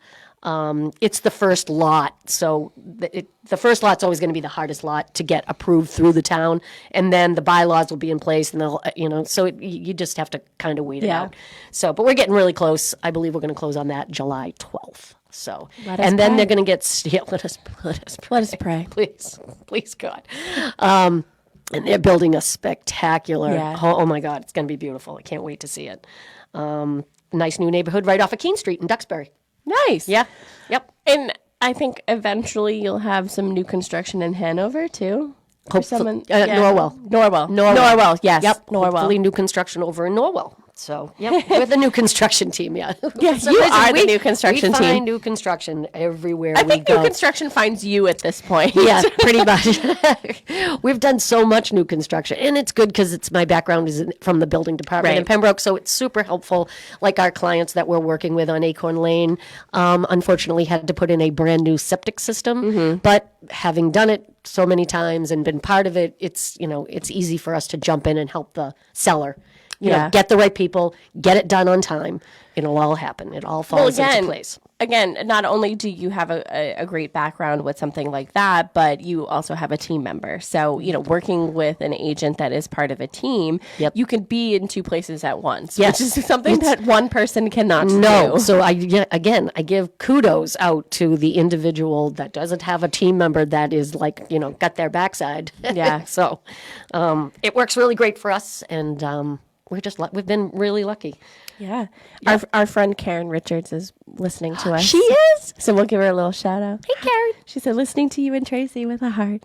It's the first lot. So the first lot's always going to be the hardest lot to get approved through the town. And then the bylaws will be in place and they'll, so you just have to kind of wait it out. So, but we're getting really close. I believe we're going to close on that July 12th. So, then they're going to get, let us pray. Please God. And they're building a spectacular, oh my God, it's going to be beautiful. I can't wait to see it. Nice new neighborhood right off of Keene Street in Duxbury. Nice. Yeah. Yep. And I think eventually you'll have some new construction in Hanover too. Norwell. Yes. Yep. Norwell. Hopefully new construction over in Norwell. So, we're the new construction team, Yeah, you are the new construction team. We find new construction everywhere I think new construction finds you at this point. Yeah, pretty much. We've done so much new construction, and it's good because my background is from the building department in Pembroke, so it's super helpful. Like our clients that we're working with on Acorn Lane, unfortunately had to put in a brand new septic system, but having done it so many times and been part of it, it's easy for us to jump in and help the seller. Get the right people, get it done on time. It'll all happen. It all falls into place. Again, not only do you have a great background with something like that, but you also have a team member. So, working with an agent that is part of a team, you can be in two places at once, which is something that one person cannot do. So, I give kudos out to the individual that doesn't have a team member that is got their backside. Yeah. So, it works really great for us, and we've been really lucky. Yeah. Our friend Karen Richards is listening to us. She is? So we'll give her a little shout out. Hey, Karen. She said, listening to you and Tracy with a heart.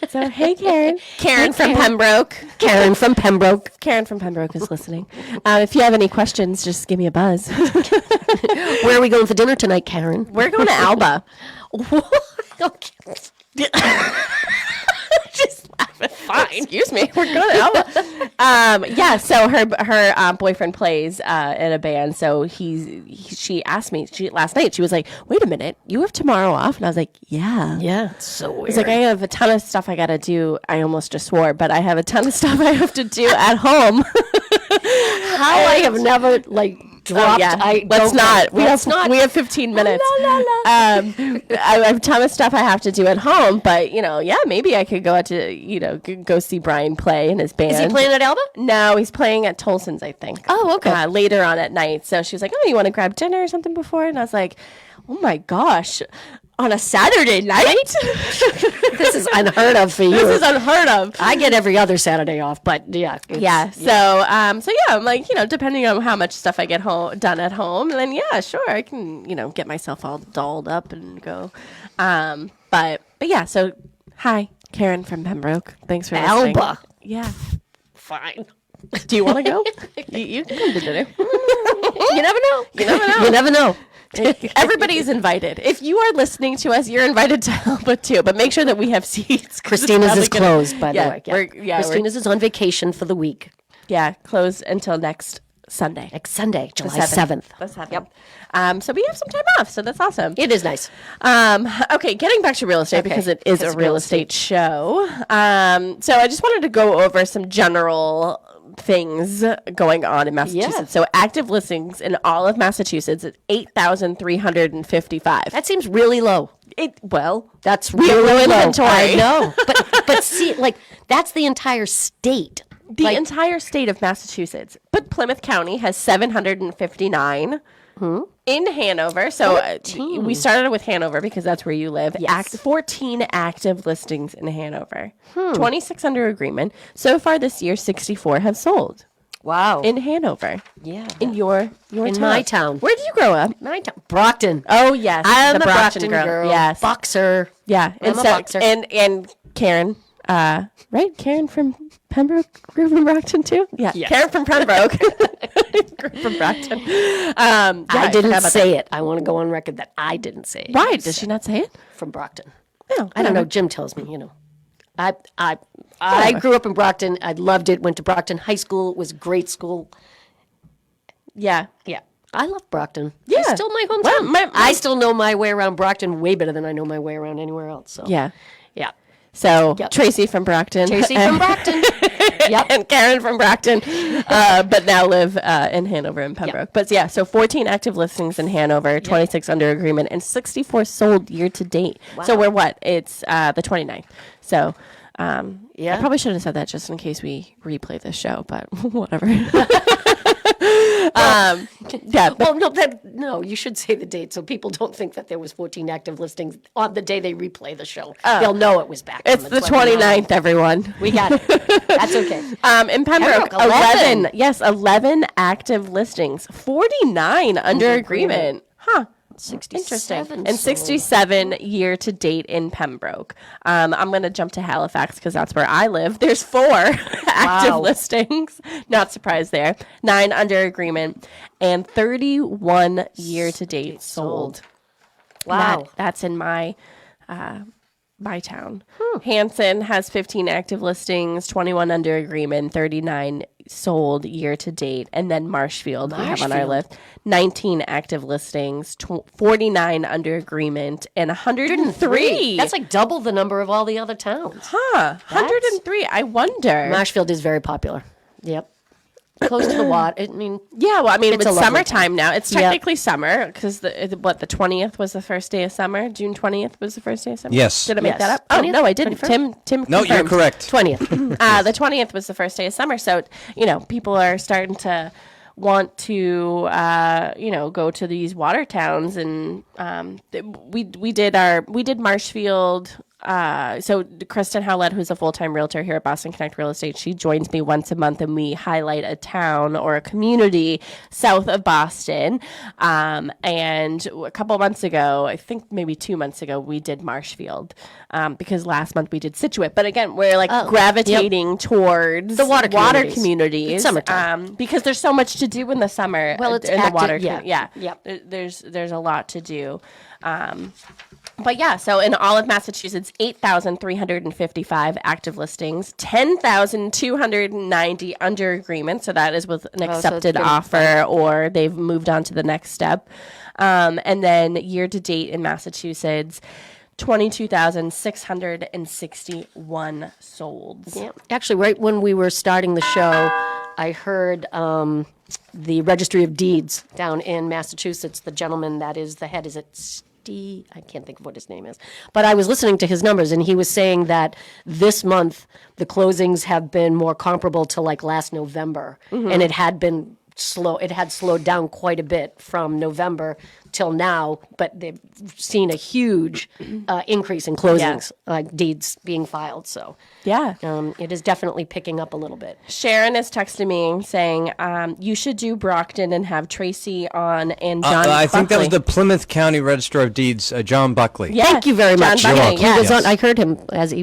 So, hey, Karen. Karen from Pembroke. Karen from Pembroke. Karen from Pembroke is listening. If you have any questions, just give me a buzz. Where are we going for dinner tonight, Karen? We're going to Alba. Just laughing. Fine. Excuse me. We're going to Alba. So her boyfriend plays in a band. So she asked me last night. She was like, "Wait a minute, you have tomorrow off?" And I was like, "Yeah." Yeah. It's so weird. It's like I have a ton of stuff I got to do. I almost just swore, but I have a ton of stuff I have to do at home. How I have never dropped. Let's not. We have 15 minutes. I have a ton of stuff I have to do at home, but maybe I could go out to go see Brian play in his band. Is he playing at Alba? No, he's playing at Tolson's, I think. Oh, okay. Later on at night. So she was like, "Oh, you want to grab dinner or something before?" And I was like, "Oh my gosh." On a Saturday night? This is unheard of for you. This is unheard of. I get every other Saturday off, but yeah. So I'm like, depending on how much stuff I get done at home, then sure, I can, get myself all dolled up and go. But yeah, so hi, Karen from Pembroke. Thanks for listening. Alba. Yeah. Fine. Do you want to go? you can come to dinner. You never know. You never know. Everybody's invited. If you are listening to us, you're invited to Alba too. But make sure that we have seats. Christina's is closed, by the way. Christina's is on vacation for the week. Yeah, closed until next Sunday. Next Sunday, July 7th. 7th. The 7th. Yep. So we have some time off, so that's awesome. It is nice. Okay, getting back to real estate because it is a real estate show. So I just wanted to go over some general things going on in Massachusetts. Yeah. So active listings in all of Massachusetts is 8,355. That seems really low. That's we have really no low. inventory. I know. But see, like, that's the entire state. The entire state of Massachusetts. But Plymouth County has 759 in Hanover. So we started with Hanover because that's where you live. Yes. 14 active listings in Hanover. 26 under agreement. So far this year, 64 have sold. Wow. In Hanover. Yeah. In your in town. my town. Where did you grow up? My town. Brockton. Oh, yes. I'm the a Brockton girl. Yes. Boxer. Yeah. I'm a boxer. And Karen, right? Karen from Pembroke grew from Brockton too? Yeah. Yes. Karen from Pembroke grew from Brockton. I didn't say it. I want to go on record that I didn't say it. Why? Does she not say it? From Brockton. No. I don't know. Jim tells me, I grew up in Brockton. I loved it. Went to Brockton High School. It was a great school. Yeah. Yeah. I love Brockton. Yeah. It's still my hometown. Well, I still know my way around Brockton way better than I know my way around anywhere else. So Yeah. Yeah. So Yep. Tracy from Brockton. Tracy from Brockton. Yep. And Karen from Brockton, but now live in Hanover and Pembroke. Yep. But yeah, so 14 active listings in Hanover, 26 under agreement, and 64 sold year to date. So we're what? It's the 29th. So Yeah. I probably should have said that just in case we replay this show, but whatever. Yeah. Well, no, you should say the date so people don't think that there was 14 active listings on the day they replay the show. They'll know it was back. It's on the 29th, everyone. We got it. That's okay. In Pembroke, Pembroke, 11. 11 active listings, 49 under agreement. Huh. 67 Interesting. And 67 year to date in Pembroke. I'm going to jump to Halifax because that's where I live. There's 4 active listings. Not surprised there. 9 under agreement and 31 year to date sold. Wow. That's in my town. Hanson has 15 active listings, 21 under agreement, 39 sold year to date. And then Marshfield, we have on our list, 19 active listings, 49 under agreement, and 103. That's like double the number of all the other towns. Huh, 103. I wonder. Marshfield is very popular. Yep. Close to the water. I mean, Yeah, well, I mean, It's it's a lovely summertime now. It's technically summer because the 20th was the first day of summer. June 20th was the first day of summer. Yes. Did I make Yes. that up? Oh 20th? no, I didn't. 21st? Tim. No, you're confirmed. correct. 20th. The 20th was the first day of summer, so people are starting to want to go to these water towns, and we did Marshfield. So Kristen Howlett, who's a full-time realtor here at Boston Connect Real Estate, she joins me once a month and we highlight a town or a community south of Boston. And a couple months ago, I think maybe 2 months ago, we did Marshfield, because last month we did Situate. But again, we're gravitating towards The water communities. It's summertime. Because there's so much to do in the summer. Well, it's in active, the water. yeah. Yep. There's a lot to do. But yeah, so in all of Massachusetts, 8,355 active listings, 10,290 under agreement. So that is with an accepted offer or they've moved on to the next step. And then year to date in Massachusetts, 22,661 sold. Yeah. Actually, right when we were starting the show, I heard the Registry of Deeds down in Massachusetts, the gentleman that is the head, is it I can't think of what his name is. But I was listening to his numbers, and he was saying that this month the closings have been more comparable to like last November. And it had been slow. It had slowed down quite a bit from November till now, but they've seen a huge increase in closings, like deeds being filed. So Yeah. it is definitely picking up a little bit. Sharon is texting me saying, you should do Brockton and have Tracy on and John I think that was Buckley. the Plymouth County Registrar of Deeds, John Buckley. Yeah. Thank you very John much. Buckley, welcome. yes. He was Yes. on, I heard him as we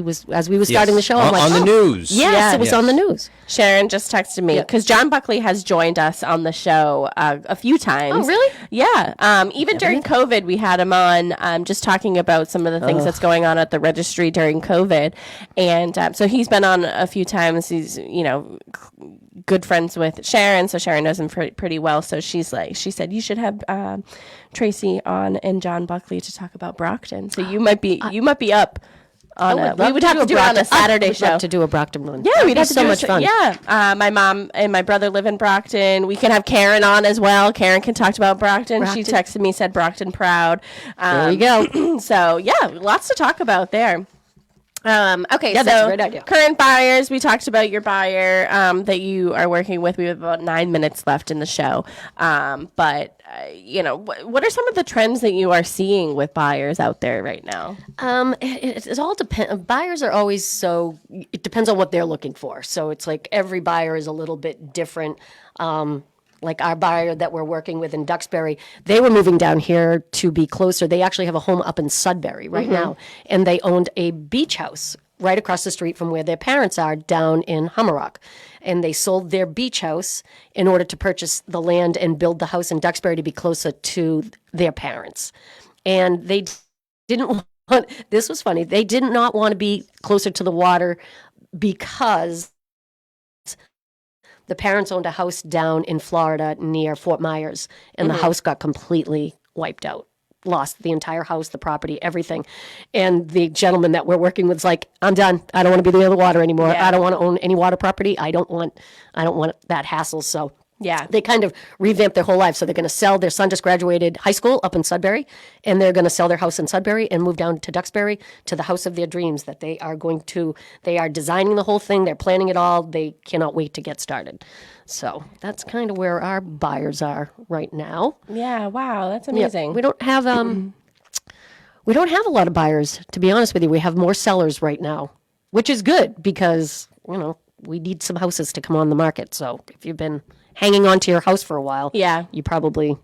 were starting the show. I'm like, on the news. Yes, it was Yes. on the news. Sharon just texted me because John Buckley has joined us on the show a few times. Oh, really? Yeah. Even during COVID, we had him on just talking about some of the things that's going on at the registry during COVID. And so he's been on a few times. He's, good friends with Sharon, so Sharon knows him pretty well. So she said, you should have Tracy on and John Buckley to talk about Brockton. So you might be up. We would have to do it on a Saturday show. Love to do a Brockton one. Yeah, we'd have to so do much fun. Yeah, my mom and my brother live in Brockton. We can have Karen on as well. Karen can talk about Brockton. She texted me, said Brockton proud. There you go. So yeah, lots to talk about there. Okay, yeah, so that's a great idea. Current buyers, we talked about your buyer that you are working with. We have about 9 minutes left in the show. But what are some of the trends that you are seeing with buyers out there right now? It all depends. Buyers are always it depends on what they're looking for. So it's like every buyer is a little bit different. Like our buyer that we're working with in Duxbury, they were moving down here to be closer. They actually have a home up in Sudbury right now, and they owned a beach house right across the street from where their parents are down in Hummerock. And they sold their beach house in order to purchase the land and build the house in Duxbury to be closer to their parents. And they didn't want, this was funny, they did not want to be closer to the water because the parents owned a house down in Florida near Fort Myers, and the house got completely wiped out. Lost the entire house, the property, everything. And the gentleman that we're working with is like, I'm done. I don't want to be near the water anymore. Yeah. I don't want to own any water property. I don't want that hassle. So yeah, they kind of revamped their whole life. So they're going to sell. Their son just graduated high school up in Sudbury, and they're going to sell their house in Sudbury and move down to Duxbury to the house of their dreams that they are going to. They are designing the whole thing. They're planning it all. They cannot wait to get started. So that's kind of where our buyers are right now. Yeah, wow, that's amazing. Yeah, we don't have a lot of buyers, to be honest with you. We have more sellers right now, which is good because we need some houses to come on the market. So if you've been hanging on to your house for a while, you probably,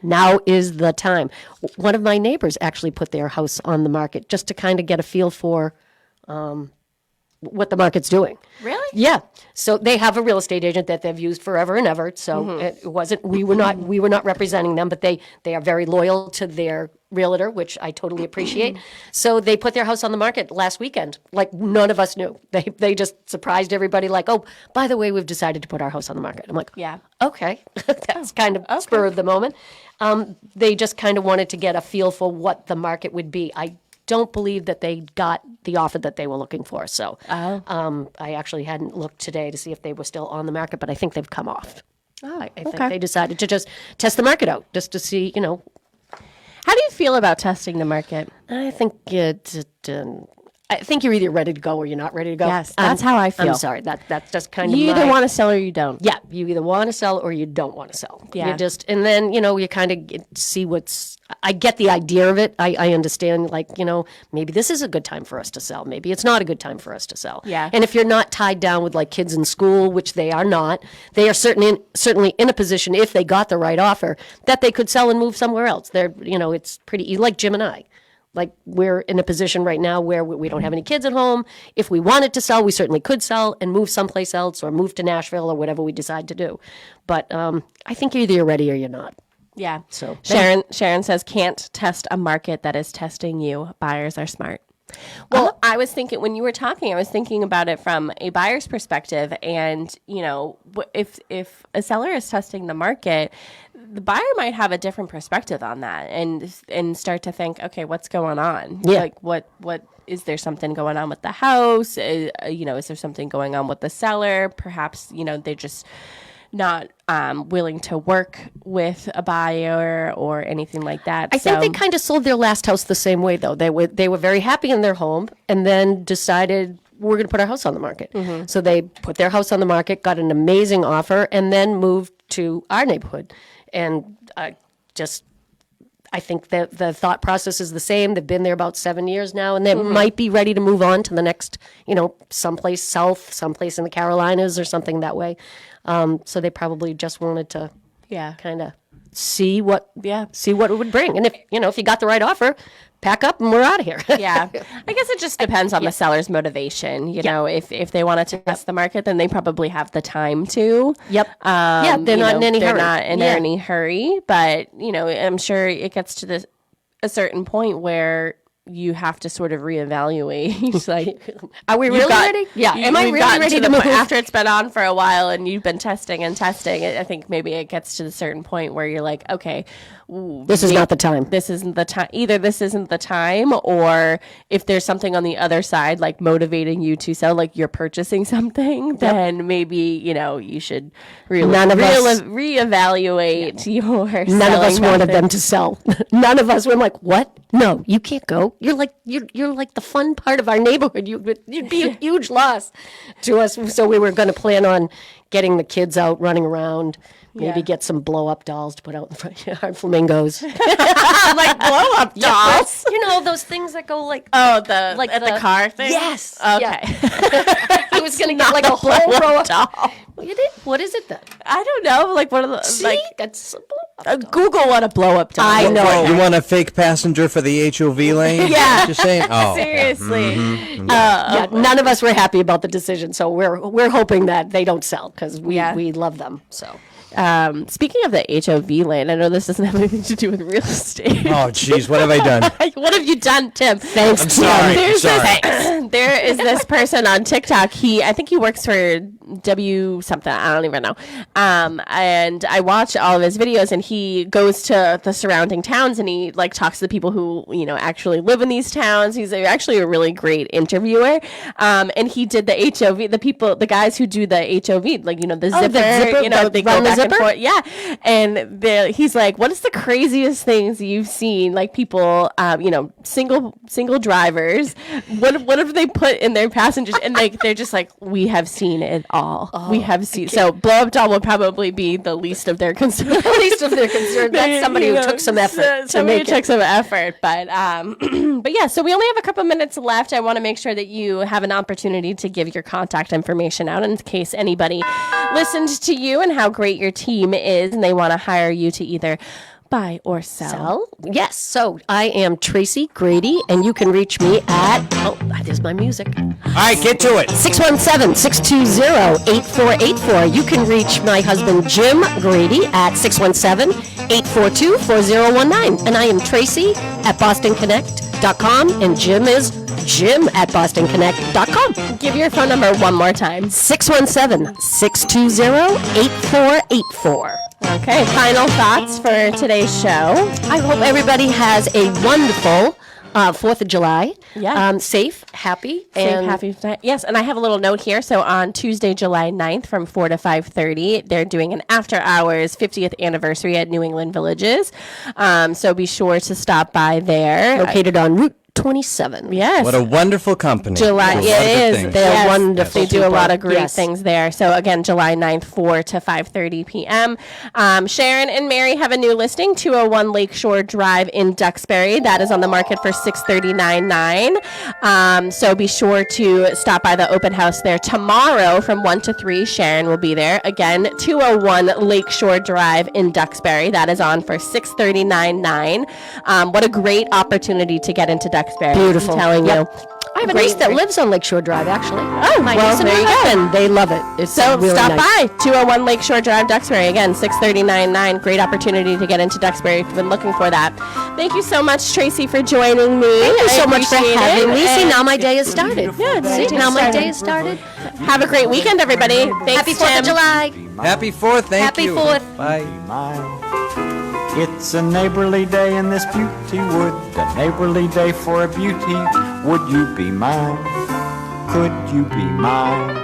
now is the time. One of my neighbors actually put their house on the market just to kind of get a feel for what the market's doing. Really? Yeah. So they have a real estate agent that they've used forever and ever. So it wasn't, we were not representing them, but they are very loyal to their realtor, which I totally appreciate. So they put their house on the market last weekend. Like none of us knew. They just surprised everybody like, oh, by the way, we've decided to put our house on the market. I'm like, yeah, okay. That's kind of spur of the moment. They just kind of wanted to get a feel for what the market would be. I don't believe that they got the offer that they were looking for. So I actually hadn't looked today to see if they were still on the market, but I think they've come off. I think they decided to just test the market out, just to see, How do you feel about testing the market? I think I think you're either ready to go or you're not ready to go. Yes, that's how I feel. I'm sorry. That's just kind of you either want to sell or you don't. Yeah, you either want to sell or you don't want to sell. Yeah. And then, you kind of see I get the idea of it. I understand, maybe this is a good time for us to sell. Maybe it's not a good time for us to sell. Yeah. And if you're not tied down with kids in school, which they are not, they are certainly in a position, if they got the right offer, that they could sell and move somewhere else. It's pretty, like Jim and I. We're in a position right now where we don't have any kids at home. If we wanted to sell, we certainly could sell and move someplace else or move to Nashville or whatever we decide to do. But I think either you're ready or you're not. Yeah. So Sharon says, can't test a market that is testing you. Buyers are smart. Well, I was thinking when you were talking, I was thinking about it from a buyer's perspective. And, if a seller is testing the market, the buyer might have a different perspective on that and start to think, okay, what's going on? Yeah. What is there something going on with the house? Is there something going on with the seller? Perhaps, they're just not willing to work with a buyer or anything like that. I think they kind of sold their last house the same way, though. They were very happy in their home and then decided we're going to put our house on the market. Mm-hmm. So they put their house on the market, got an amazing offer, and then moved to our neighborhood. And I think that the thought process is the same. They've been there about 7 years now, and they might be ready to move on to the next, someplace south, someplace in the Carolinas or something that way. So they probably just wanted to kind of see what it would bring. And if you got the right offer, pack up and we're out of here. Yeah. I guess it just depends on the seller's motivation. You know, if they want to test the market, then they probably have the time to. Yep. They're not in any hurry. They're not in any hurry. But, I'm sure it gets to a certain point where you have to sort of reevaluate. Like, are we really ready? Yeah. Am I really ready to move? After it's been on for a while and you've been testing and testing, I think maybe it gets to a certain point where you're like, okay, this is not the time. This isn't the time. Either this isn't the time, or if there's something on the other side, like motivating you to sell, like you're purchasing something, then maybe, you should reevaluate your None of us wanted them to sell. None of us were like, what? No, you can't go. You're like the fun part of our neighborhood. You'd be a huge loss to us. So we were going to plan on getting the kids out running around. Maybe get some blow-up dolls to put out in front of our flamingos. Like blow-up dolls? Those things that go like... Oh, the car thing? Yes. Okay. Yeah. I was going to get like a whole row of doll. What is it then? I don't know. Like one of the... See? That's a blow-up doll. Google what a blow-up doll is. I know. What, you want a fake passenger for the HOV lane? Yeah. You're saying? Oh. Seriously. Mm-hmm. None of us were happy about the decision, so we're hoping that they don't sell because we love them, so... Speaking of the HOV lane, I know this doesn't have anything to do with real estate. Oh, jeez, what have I done? What have you done, Tim? Thanks, I'm sorry. There is this person on TikTok. I think he works for W something. I don't even know. And I watch all of his videos, and he goes to the surrounding towns, and he talks to the people who actually live in these towns. He's actually a really great interviewer. And he did the HOV. The guys who do the HOV, the zipper. They go back and forth. Yeah. And he's like, what is the craziest things you've seen? Like people, single drivers. What have they put in their passengers? And they're just like, we have seen it all. We have seen. So blow up doll will probably be the least of their concern. Least of their concern. That's somebody who took some effort. Somebody who took some effort. But yeah, so we only have a couple minutes left. I want to make sure that you have an opportunity to give your contact information out in case anybody listened to you and how great your team is and they want to hire you to either buy or sell. Yes. So I am Tracy Grady, and you can reach me at, there's my music. All right, get to it. 617-620-8484. You can reach my husband, Jim Grady, at 617-842-4019. And I am Tracy at BostonConnect.com, and Jim is Jim at BostonConnect.com. Give your phone number one more time. 617-620-8484. Okay, final thoughts for today's show. I hope everybody has a wonderful 4th of July. Yeah. Safe, happy. Happy. Yes, and I have a little note here. So on Tuesday, July 9th from 4 to 5:30, they're doing an after-hours 50th anniversary at New England Villages. So be sure to stop by there. Located on Route 27. Yes. What a wonderful company. July, it is. They're wonderful. They do a lot of great things there. So again, July 9th, 4 to 5:30 p.m. Sharon and Mary have a new listing, 201 Lakeshore Drive in Duxbury. That is on the market for $639,900. So be sure to stop by the open house there tomorrow from 1 to 3. Sharon will be there. Again, 201 Lakeshore Drive in Duxbury. That is on for $639,900. What a great opportunity to get into Duxbury. Beautiful. I'm telling you. I have a niece that lives on Lakeshore Drive, actually. Oh, my niece and there you go. They love it. It's so really stop nice. by 201 Lakeshore Drive, Duxbury. Again, $639,900. Great opportunity to get into Duxbury if you've been looking for that. Thank you so much, Tracy, for joining me. Thank you so much for having me. See, And now my day has started. Yeah, See, now my day has started. have a great weekend, everybody. Thanks, Happy 4th of Tim. July. Happy 4th. Thank you. Happy 4th. Bye. It's a neighborly day in this beauty wood, a neighborly day for a beauty. Would you be mine? Could you be mine?